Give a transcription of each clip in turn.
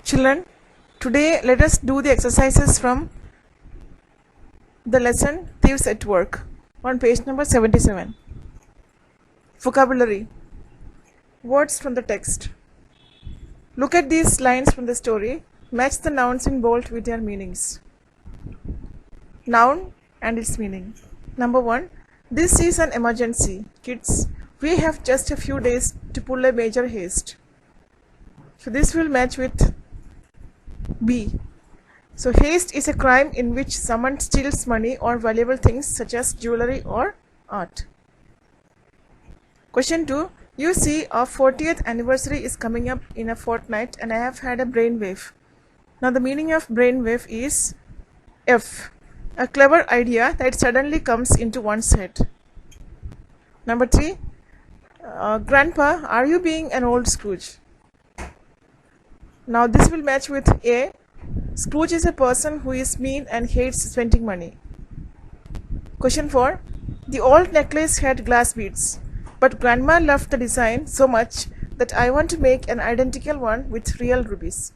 Children, today let us do the exercises from the lesson Thieves at Work on page number 77. Vocabulary. Words from the text. Look at these lines from the story. Match the nouns in bold with their meanings. Noun and its meaning. Number 1. This is an emergency. Kids, we have just a few days to pull a major haste. So this will match with B. So haste is a crime in which someone steals money or valuable things such as jewelry or art. Question 2. You see, our 40th anniversary is coming up in a fortnight and I have had a brainwave. Now the meaning of brainwave is F. A clever idea that suddenly comes into one's head. Number 3. Grandpa, are you being an old Scrooge? Now this will match with A. Scrooge is a person who is mean and hates spending money. Question 4. The old necklace had glass beads, but Grandma loved the design so much that I want to make an identical one with real rubies.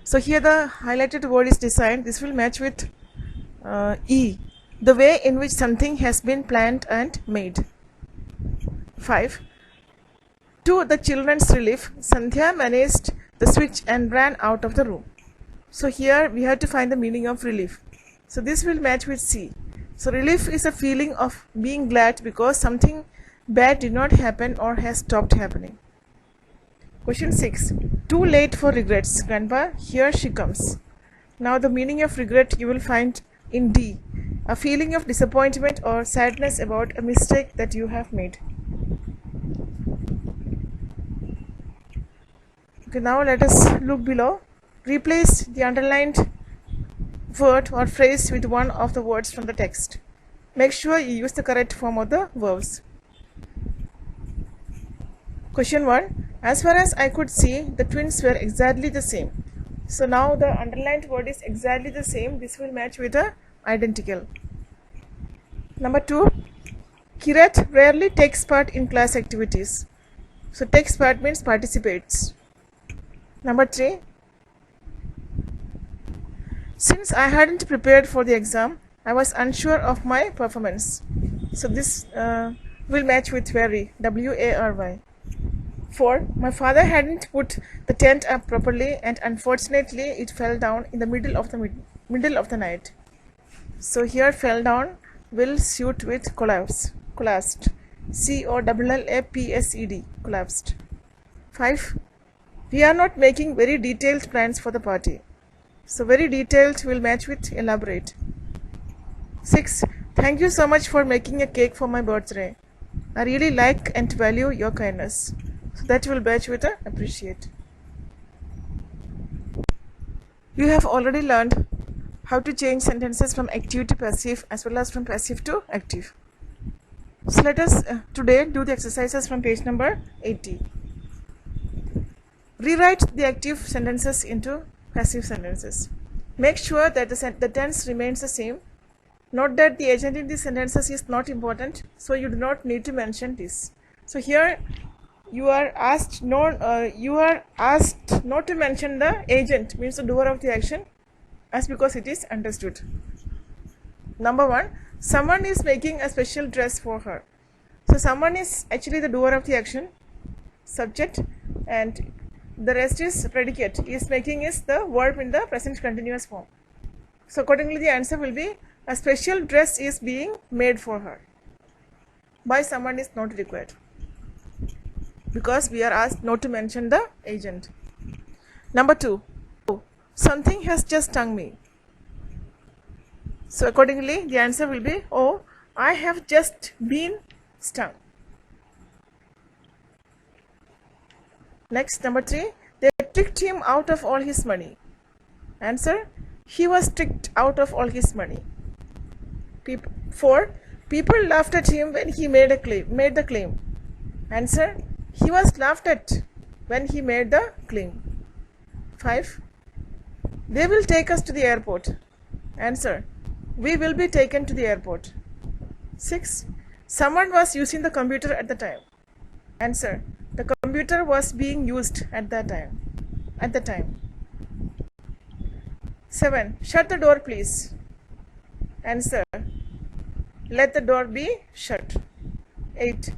So here the highlighted word is design. This will match with E. The way in which something has been planned and made. 5. To the children's relief, Sandhya managed the switch and ran out of the room. So here we have to find the meaning of relief. So this will match with C. So relief is a feeling of being glad because something bad did not happen or has stopped happening. Question 6. Too late for regrets. Grandpa, here she comes. Now the meaning of regret you will find in D. A feeling of disappointment or sadness about a mistake that you have made. Okay, now let us look below. Replace the underlined word or phrase with one of the words from the text. Make sure you use the correct form of the verbs. Question 1. As far as I could see, the twins were exactly the same. So now the underlined word is exactly the same. This will match with the identical. Number 2. Kirat rarely takes part in class activities. So takes part means participates. Number 3. Since I hadn't prepared for the exam, I was unsure of my performance. So this will match with vary, W-A-R-Y. 4. My father hadn't put the tent up properly and unfortunately it fell down in the middle of the night. So here fell down will suit with collapsed. C-O-L-L-A-P-S-E-D, collapsed. 5. We are not making very detailed plans for the party. So very detailed will match with elaborate. 6. Thank you so much for making a cake for my birthday. I really like and value your kindness. So that will match with appreciate. You have already learned how to change sentences from active to passive as well as from passive to active. So let us today do the exercises from page number 80. Rewrite the active sentences into passive sentences. Make sure that the tense remains the same. Note that the agent in these sentences is not important, so you do not need to mention this. So here you are asked not to mention the agent, means the doer of the action, as because it is understood. Number 1. Someone is making a special dress for her. So someone is actually the doer of the action, subject, and the rest is predicate. Is making is the verb in the present continuous form. So accordingly the answer will be a special dress is being made for her. By someone is not required, because we are asked not to mention the agent. Number 2. Something has just stung me. So accordingly the answer will be oh, I have just been stung. Next, number 3. They tricked him out of all his money. Answer. He was tricked out of all his money. 4. People laughed at him when he made the claim. Answer. He was laughed at when he made the claim. 5. They will take us to the airport. Answer. We will be taken to the airport. 6. Someone was using the computer at the time. Answer. The computer was being used at that time. at the time. 7. Shut the door, please. Answer. Let the door be shut. 8.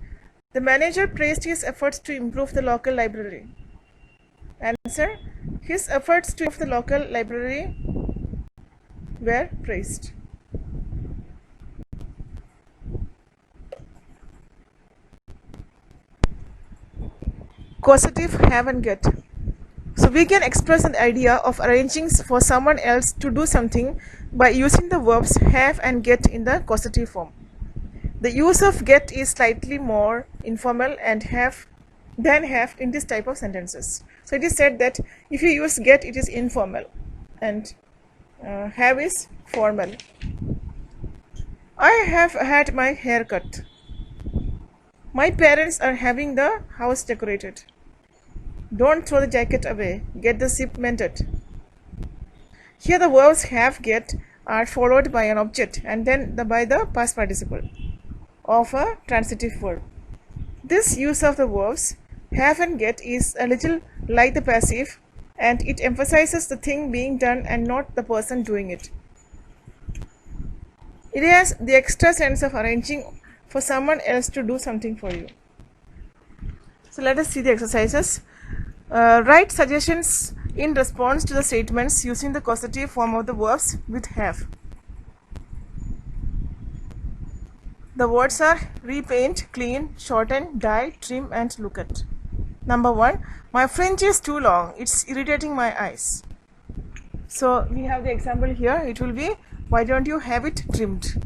The manager praised his efforts to improve the local library. Answer. His efforts to improve the local library were praised. Causative have and get. So we can express an idea of arranging for someone else to do something by using the verbs have and get in the causative form. The use of get is slightly more informal and than have in this type of sentences. So it is said that if you use get, it is informal, and have is formal. I have had my hair cut. My parents are having the house decorated. Don't throw the jacket away. Get the zip mended. Here the verbs have, get are followed by an object and then by the past participle of a transitive verb. This use of the verbs have and get is a little like the passive, and it emphasizes the thing being done and not the person doing it. It has the extra sense of arranging for someone else to do something for you. So let us see the exercises. Write suggestions in response to the statements using the causative form of the verbs with have. The words are repaint, clean, shorten, dye, trim and look at. Number 1. My fringe is too long. It's irritating my eyes. So we have the example here. It will be, why don't you have it trimmed?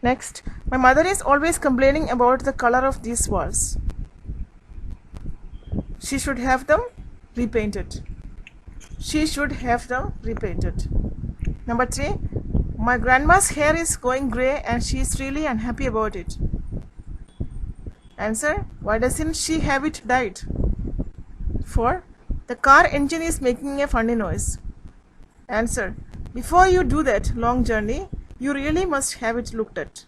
Next, my mother is always complaining about the color of these walls. She should have them repainted. She should have them repainted. Number 3. My grandma's hair is going grey and she is really unhappy about it. Answer. Why doesn't she have it dyed? 4. The car engine is making a funny noise. Answer. Before you do that long journey, you really must have it looked at.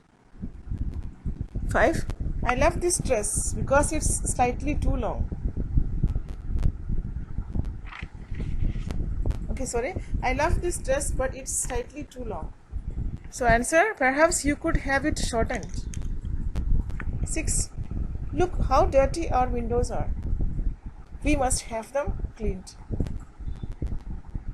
5. I love this dress because it's slightly too long. I love this dress but it's slightly too long. So answer, perhaps you could have it shortened. 6. Look how dirty our windows are. We must have them cleaned.